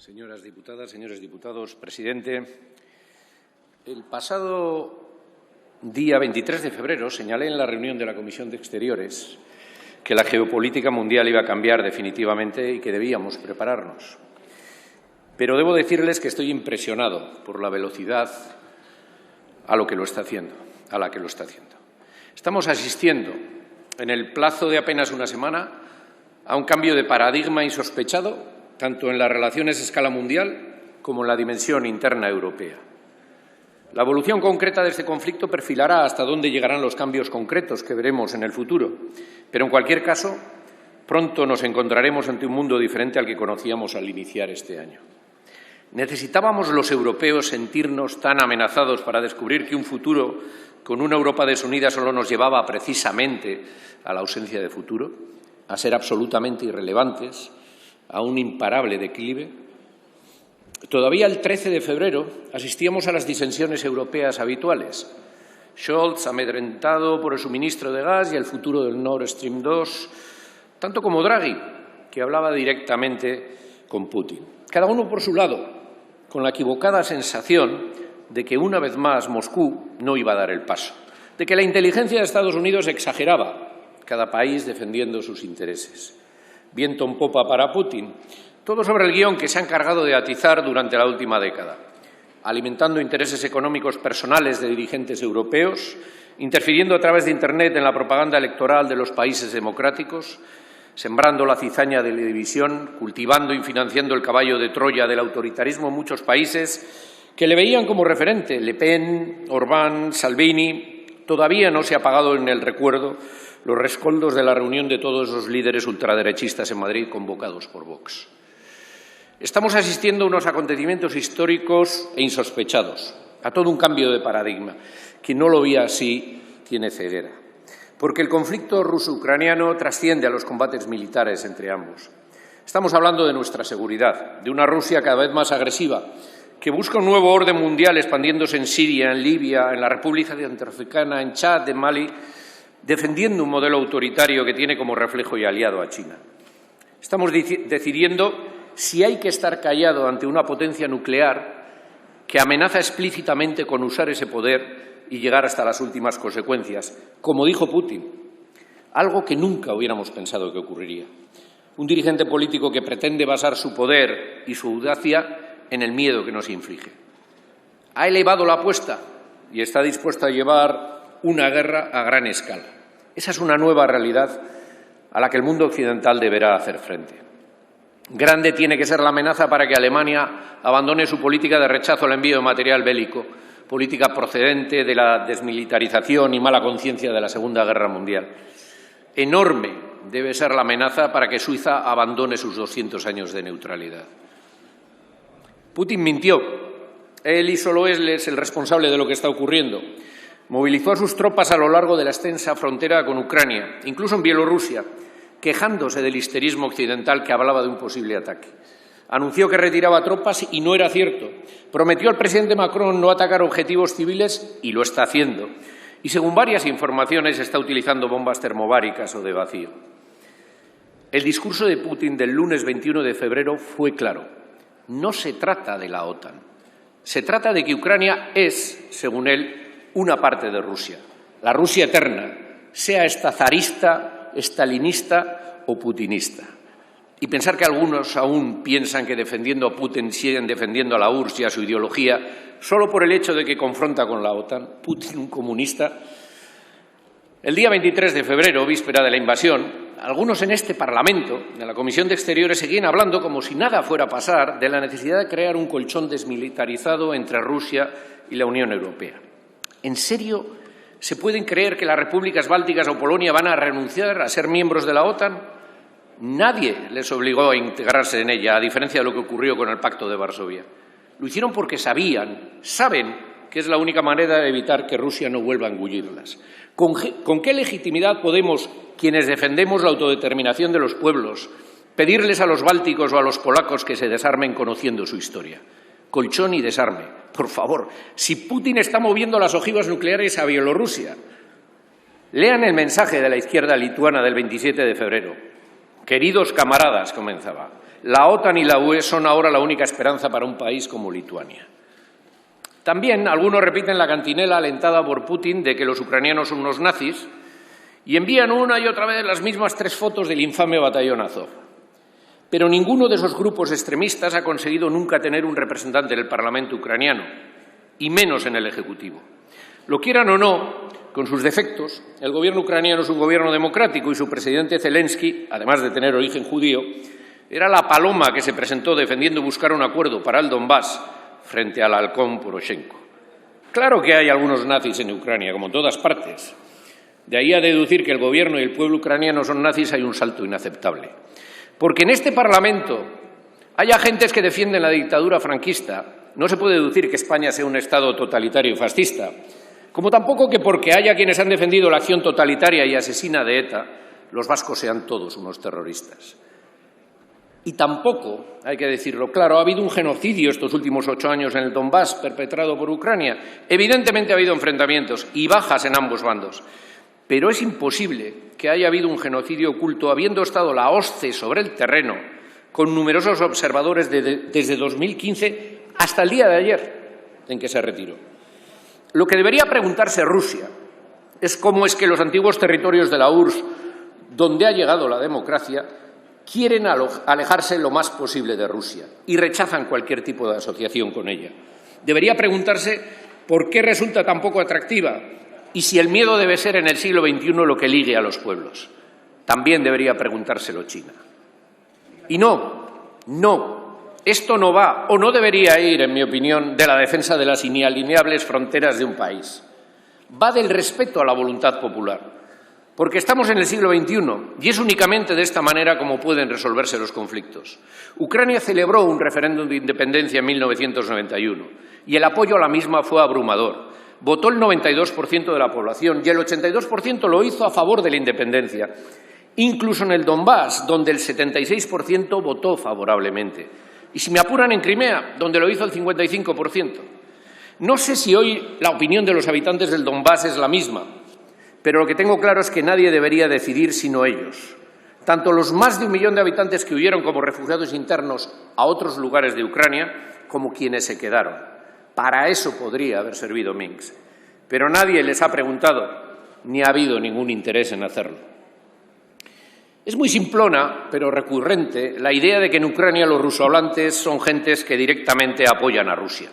Señoras diputadas, señores diputados, presidente, el pasado día 23 de febrero señalé en la reunión de la Comisión de Exteriores que la geopolítica mundial iba a cambiar definitivamente y que debíamos prepararnos. Pero debo decirles que estoy impresionado por la velocidad a la que lo está haciendo. Estamos asistiendo, en el plazo de apenas una semana, a un cambio de paradigma insospechado, tanto en las relaciones a escala mundial como en la dimensión interna europea. La evolución concreta de este conflicto perfilará hasta dónde llegarán los cambios concretos que veremos en el futuro, pero en cualquier caso, pronto nos encontraremos ante un mundo diferente al que conocíamos al iniciar este año. ¿Necesitábamos los europeos sentirnos tan amenazados para descubrir que un futuro con una Europa desunida solo nos llevaba precisamente a la ausencia de futuro, a ser absolutamente irrelevantes, a un imparable declive? Todavía el 13 de febrero asistíamos a las disensiones europeas habituales. Scholz, amedrentado por el suministro de gas y el futuro del Nord Stream 2, tanto como Draghi, que hablaba directamente con Putin. Cada uno por su lado, con la equivocada sensación de que una vez más Moscú no iba a dar el paso, de que la inteligencia de Estados Unidos exageraba, cada país defendiendo sus intereses. Viento en popa para Putin, todo sobre el guión que se ha encargado de atizar durante la última década, alimentando intereses económicos personales de dirigentes europeos, interfiriendo a través de Internet en la propaganda electoral de los países democráticos, sembrando la cizaña de la división, cultivando y financiando el caballo de Troya del autoritarismo en muchos países que le veían como referente. Le Pen, Orbán, Salvini. Todavía no se ha apagado en el recuerdo los rescoldos de la reunión de todos los líderes ultraderechistas en Madrid convocados por Vox. Estamos asistiendo a unos acontecimientos históricos e insospechados, a todo un cambio de paradigma. Quien no lo vea así tiene ceguera, porque el conflicto ruso-ucraniano trasciende a los combates militares entre ambos. Estamos hablando de nuestra seguridad, de una Rusia cada vez más agresiva, que busca un nuevo orden mundial expandiéndose en Siria, en Libia, en la República Centroafricana, en Chad, en Mali, defendiendo un modelo autoritario que tiene como reflejo y aliado a China. Estamos decidiendo si hay que estar callado ante una potencia nuclear que amenaza explícitamente con usar ese poder y llegar hasta las últimas consecuencias, como dijo Putin, algo que nunca hubiéramos pensado que ocurriría. Un dirigente político que pretende basar su poder y su audacia en el miedo que nos inflige. Ha elevado la apuesta y está dispuesto a llevar una guerra a gran escala. Esa es una nueva realidad a la que el mundo occidental deberá hacer frente. Grande tiene que ser la amenaza para que Alemania abandone su política de rechazo al envío de material bélico, política procedente de la desmilitarización y mala conciencia de la Segunda Guerra Mundial. Enorme debe ser la amenaza para que Suiza abandone sus 200 años de neutralidad. Putin mintió. Él y solo él es el responsable de lo que está ocurriendo. Movilizó a sus tropas a lo largo de la extensa frontera con Ucrania, incluso en Bielorrusia, quejándose del histerismo occidental que hablaba de un posible ataque. Anunció que retiraba tropas y no era cierto. Prometió al presidente Macron no atacar objetivos civiles y lo está haciendo. Y según varias informaciones está utilizando bombas termobáricas o de vacío. El discurso de Putin del lunes 21 de febrero fue claro. No se trata de la OTAN. Se trata de que Ucrania es, según él, una parte de Rusia, la Rusia eterna, sea esta zarista, estalinista o putinista. Y pensar que algunos aún piensan que defendiendo a Putin siguen defendiendo a la URSS y a su ideología solo por el hecho de que confronta con la OTAN, Putin, un comunista. El día 23 de febrero, víspera de la invasión, algunos en este Parlamento, de la Comisión de Exteriores, seguían hablando como si nada fuera a pasar de la necesidad de crear un colchón desmilitarizado entre Rusia y la Unión Europea. ¿En serio se pueden creer que las repúblicas bálticas o Polonia van a renunciar a ser miembros de la OTAN? Nadie les obligó a integrarse en ella, a diferencia de lo que ocurrió con el Pacto de Varsovia. Lo hicieron porque saben que es la única manera de evitar que Rusia no vuelva a engullirlas. ¿Con qué legitimidad podemos, quienes defendemos la autodeterminación de los pueblos, pedirles a los bálticos o a los polacos que se desarmen conociendo su historia? Colchón y desarme. Por favor, si Putin está moviendo las ojivas nucleares a Bielorrusia, lean el mensaje de la izquierda lituana del 27 de febrero. Queridos camaradas, comenzaba, la OTAN y la UE son ahora la única esperanza para un país como Lituania. También algunos repiten la cantinela alentada por Putin de que los ucranianos son unos nazis y envían una y otra vez las mismas 3 fotos del infame batallón Azov. Pero ninguno de esos grupos extremistas ha conseguido nunca tener un representante en el Parlamento ucraniano, y menos en el Ejecutivo. Lo quieran o no, con sus defectos, el gobierno ucraniano es un gobierno democrático y su presidente Zelensky, además de tener origen judío, era la paloma que se presentó defendiendo buscar un acuerdo para el Donbass frente al halcón Poroshenko. Claro que hay algunos nazis en Ucrania, como en todas partes. De ahí a deducir que el gobierno y el pueblo ucraniano son nazis hay un salto inaceptable. Porque en este Parlamento hay agentes que defienden la dictadura franquista, no se puede deducir que España sea un Estado totalitario y fascista, como tampoco que porque haya quienes han defendido la acción totalitaria y asesina de ETA, los vascos sean todos unos terroristas. Y tampoco, hay que decirlo claro, ha habido un genocidio estos últimos 8 años en el Donbass perpetrado por Ucrania. Evidentemente ha habido enfrentamientos y bajas en ambos bandos, pero es imposible que haya habido un genocidio oculto habiendo estado la OSCE sobre el terreno con numerosos observadores desde 2015 hasta el día de ayer en que se retiró. Lo que debería preguntarse Rusia es cómo es que los antiguos territorios de la URSS, donde ha llegado la democracia, quieren alejarse lo más posible de Rusia y rechazan cualquier tipo de asociación con ella. Debería preguntarse por qué resulta tan poco atractiva y si el miedo debe ser en el siglo XXI lo que ligue a los pueblos. También debería preguntárselo China. Y no, esto no va o no debería ir, en mi opinión, de la defensa de las inalienables fronteras de un país. Va del respeto a la voluntad popular. Porque estamos en el siglo XXI y es únicamente de esta manera como pueden resolverse los conflictos. Ucrania celebró un referéndum de independencia en 1991 y el apoyo a la misma fue abrumador. Votó el 92% de la población y el 82% lo hizo a favor de la independencia. Incluso en el Donbass, donde el 76% votó favorablemente. Y si me apuran, en Crimea, donde lo hizo el 55%. No sé si hoy la opinión de los habitantes del Donbass es la misma, pero lo que tengo claro es que nadie debería decidir sino ellos. Tanto los más de 1 millón de habitantes que huyeron como refugiados internos a otros lugares de Ucrania, como quienes se quedaron. Para eso podría haber servido Minsk. Pero nadie les ha preguntado, ni ha habido ningún interés en hacerlo. Es muy simplona, pero recurrente, la idea de que en Ucrania los rusohablantes son gentes que directamente apoyan a Rusia.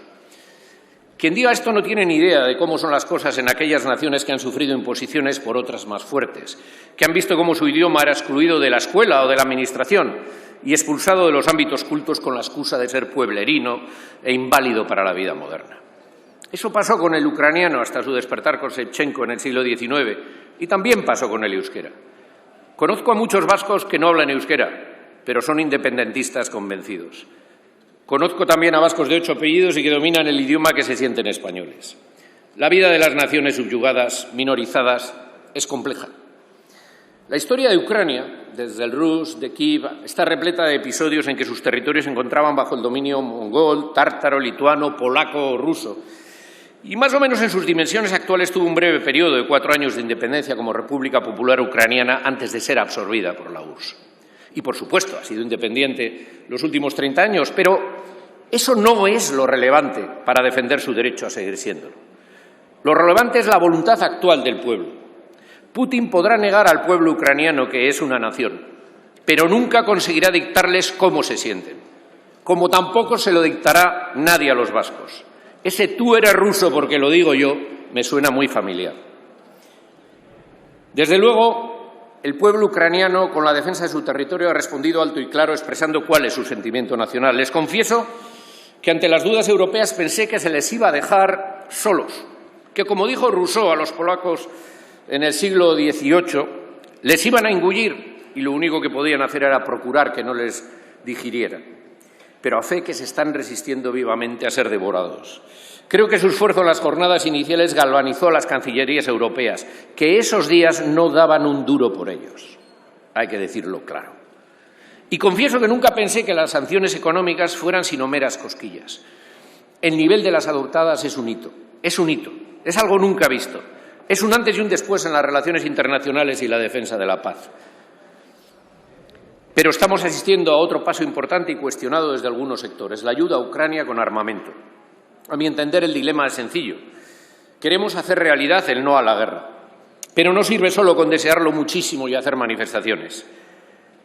Quien diga esto no tiene ni idea de cómo son las cosas en aquellas naciones que han sufrido imposiciones por otras más fuertes, que han visto cómo su idioma era excluido de la escuela o de la administración y expulsado de los ámbitos cultos con la excusa de ser pueblerino e inválido para la vida moderna. Eso pasó con el ucraniano hasta su despertar con Shevchenko en el siglo XIX y también pasó con el euskera. Conozco a muchos vascos que no hablan euskera, pero son independentistas convencidos. Conozco también a vascos de 8 apellidos y que dominan el idioma que se sienten españoles. La vida de las naciones subyugadas, minorizadas, es compleja. La historia de Ucrania, desde el Rus, de Kiev, está repleta de episodios en que sus territorios se encontraban bajo el dominio mongol, tártaro, lituano, polaco o ruso. Y más o menos en sus dimensiones actuales tuvo un breve periodo de 4 años de independencia como República Popular Ucraniana antes de ser absorbida por la URSS. Y, por supuesto, ha sido independiente los últimos 30 años, pero eso no es lo relevante para defender su derecho a seguir siéndolo. Lo relevante es la voluntad actual del pueblo. Putin podrá negar al pueblo ucraniano que es una nación, pero nunca conseguirá dictarles cómo se sienten, como tampoco se lo dictará nadie a los vascos. Ese tú eres ruso porque lo digo yo me suena muy familiar. Desde luego, el pueblo ucraniano, con la defensa de su territorio, ha respondido alto y claro expresando cuál es su sentimiento nacional. Les confieso que ante las dudas europeas pensé que se les iba a dejar solos, que, como dijo Rousseau a los polacos en el siglo XVIII, les iban a engullir y lo único que podían hacer era procurar que no les digirieran. Pero a fe que se están resistiendo vivamente a ser devorados. Creo que su esfuerzo en las jornadas iniciales galvanizó a las cancillerías europeas, que esos días no daban un duro por ellos. Hay que decirlo claro. Y confieso que nunca pensé que las sanciones económicas fueran sino meras cosquillas. El nivel de las adoptadas es un hito, es algo nunca visto. Es un antes y un después en las relaciones internacionales y la defensa de la paz. Pero estamos asistiendo a otro paso importante y cuestionado desde algunos sectores, la ayuda a Ucrania con armamento. A mi entender, el dilema es sencillo. Queremos hacer realidad el no a la guerra, pero no sirve solo con desearlo muchísimo y hacer manifestaciones.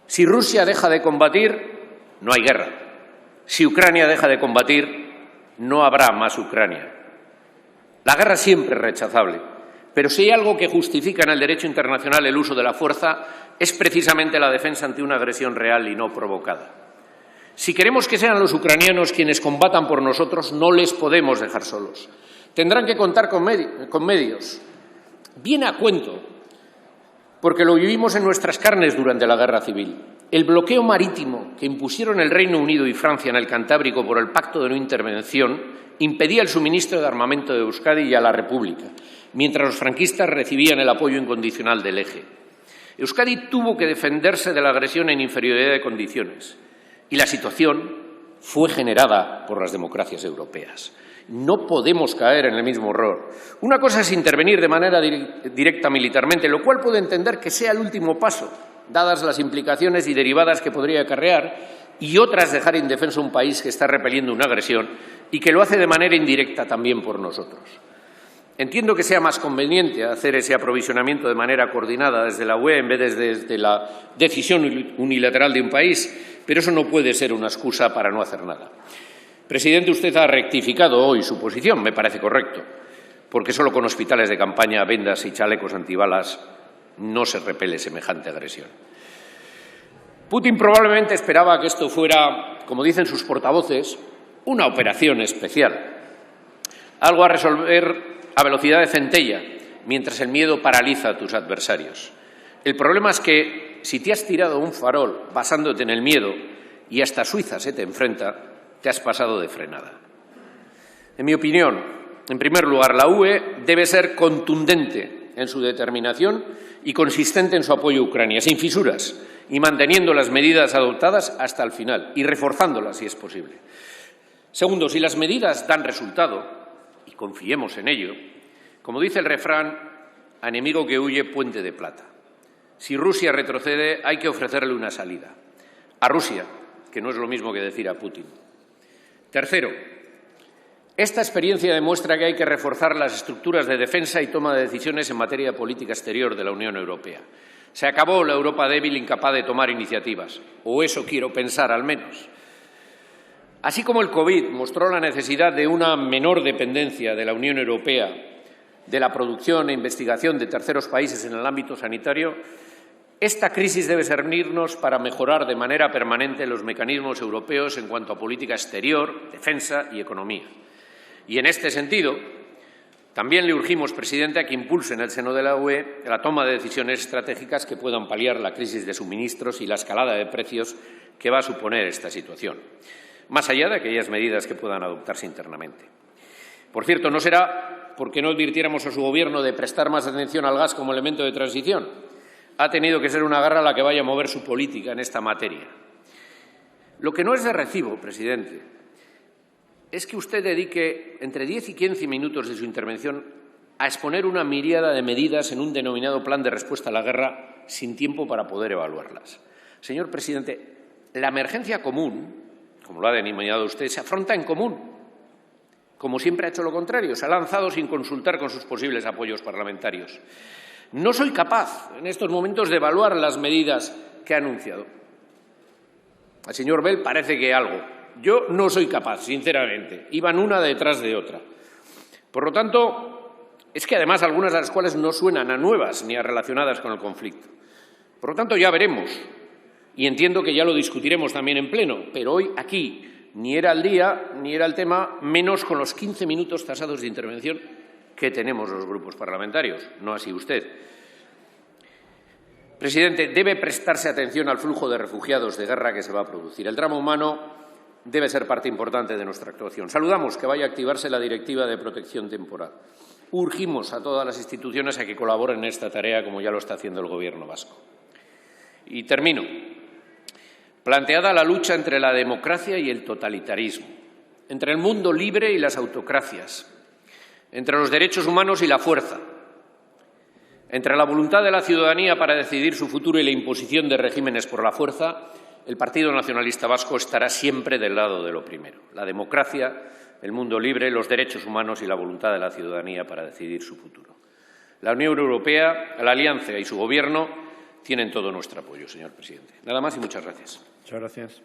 Si Rusia deja de combatir, no hay guerra. Si Ucrania deja de combatir, no habrá más Ucrania. La guerra siempre es rechazable, pero si hay algo que justifica en el derecho internacional el uso de la fuerza, es precisamente la defensa ante una agresión real y no provocada. Si queremos que sean los ucranianos quienes combatan por nosotros, no les podemos dejar solos. Tendrán que contar con medios. Viene a cuento, porque lo vivimos en nuestras carnes durante la Guerra Civil. El bloqueo marítimo que impusieron el Reino Unido y Francia en el Cantábrico por el Pacto de No Intervención impedía el suministro de armamento de Euskadi y a la República, mientras los franquistas recibían el apoyo incondicional del Eje. Euskadi tuvo que defenderse de la agresión en inferioridad de condiciones y la situación fue generada por las democracias europeas. No podemos caer en el mismo error. Una cosa es intervenir de manera directa militarmente, lo cual puedo entender que sea el último paso, dadas las implicaciones y derivadas que podría acarrear, y otra es dejar indefenso a un país que está repeliendo una agresión y que lo hace de manera indirecta también por nosotros. Entiendo que sea más conveniente hacer ese aprovisionamiento de manera coordinada desde la UE en vez de desde la decisión unilateral de un país, pero eso no puede ser una excusa para no hacer nada. Presidente, usted ha rectificado hoy su posición, me parece correcto, porque solo con hospitales de campaña, vendas y chalecos antibalas no se repele semejante agresión. Putin probablemente esperaba que esto fuera, como dicen sus portavoces, una operación especial, algo a resolver a velocidad de centella, mientras el miedo paraliza a tus adversarios. El problema es que si te has tirado un farol basándote en el miedo y hasta Suiza se te enfrenta, te has pasado de frenada. En mi opinión, en primer lugar, la UE debe ser contundente en su determinación y consistente en su apoyo a Ucrania, sin fisuras, y manteniendo las medidas adoptadas hasta el final y reforzándolas si es posible. Segundo, si las medidas dan resultado, y confiemos en ello, como dice el refrán, a enemigo que huye, puente de plata. Si Rusia retrocede, hay que ofrecerle una salida. A Rusia, que no es lo mismo que decir a Putin. Tercero, esta experiencia demuestra que hay que reforzar las estructuras de defensa y toma de decisiones en materia de política exterior de la Unión Europea. Se acabó la Europa débil, incapaz de tomar iniciativas, o eso quiero pensar al menos. Así como el COVID mostró la necesidad de una menor dependencia de la Unión Europea de la producción e investigación de terceros países en el ámbito sanitario, esta crisis debe servirnos para mejorar de manera permanente los mecanismos europeos en cuanto a política exterior, defensa y economía. Y en este sentido, también le urgimos, presidente, a que impulse en el seno de la UE la toma de decisiones estratégicas que puedan paliar la crisis de suministros y la escalada de precios que va a suponer esta situación, más allá de aquellas medidas que puedan adoptarse internamente. Por cierto, no será porque no advirtiéramos a su Gobierno de prestar más atención al gas como elemento de transición. Ha tenido que ser una guerra la que vaya a mover su política en esta materia. Lo que no es de recibo, presidente, es que usted dedique entre 10 y 15 minutos de su intervención a exponer una miríada de medidas en un denominado plan de respuesta a la guerra sin tiempo para poder evaluarlas. Señor presidente, la emergencia común, como lo ha denominado usted, se afronta en común. Como siempre ha hecho lo contrario, se ha lanzado sin consultar con sus posibles apoyos parlamentarios. No soy capaz en estos momentos de evaluar las medidas que ha anunciado. Al señor Bell parece que algo. Yo no soy capaz, sinceramente. Iban una detrás de otra. Por lo tanto, es que además algunas de las cuales no suenan a nuevas ni a relacionadas con el conflicto. Por lo tanto, ya veremos. Y entiendo que ya lo discutiremos también en pleno, pero hoy aquí ni era el día ni era el tema, menos con los 15 minutos tasados de intervención que tenemos los grupos parlamentarios, no así usted. Presidente, debe prestarse atención al flujo de refugiados de guerra que se va a producir. El drama humano debe ser parte importante de nuestra actuación. Saludamos que vaya a activarse la Directiva de Protección Temporal. Urgimos a todas las instituciones a que colaboren en esta tarea, como ya lo está haciendo el Gobierno vasco. Y termino. Planteada la lucha entre la democracia y el totalitarismo, entre el mundo libre y las autocracias, entre los derechos humanos y la fuerza. Entre la voluntad de la ciudadanía para decidir su futuro y la imposición de regímenes por la fuerza, el Partido Nacionalista Vasco estará siempre del lado de lo primero: la democracia, el mundo libre, los derechos humanos y la voluntad de la ciudadanía para decidir su futuro. La Unión Europea, la Alianza y su Gobierno tienen todo nuestro apoyo, señor presidente. Nada más y muchas gracias. Muchas gracias.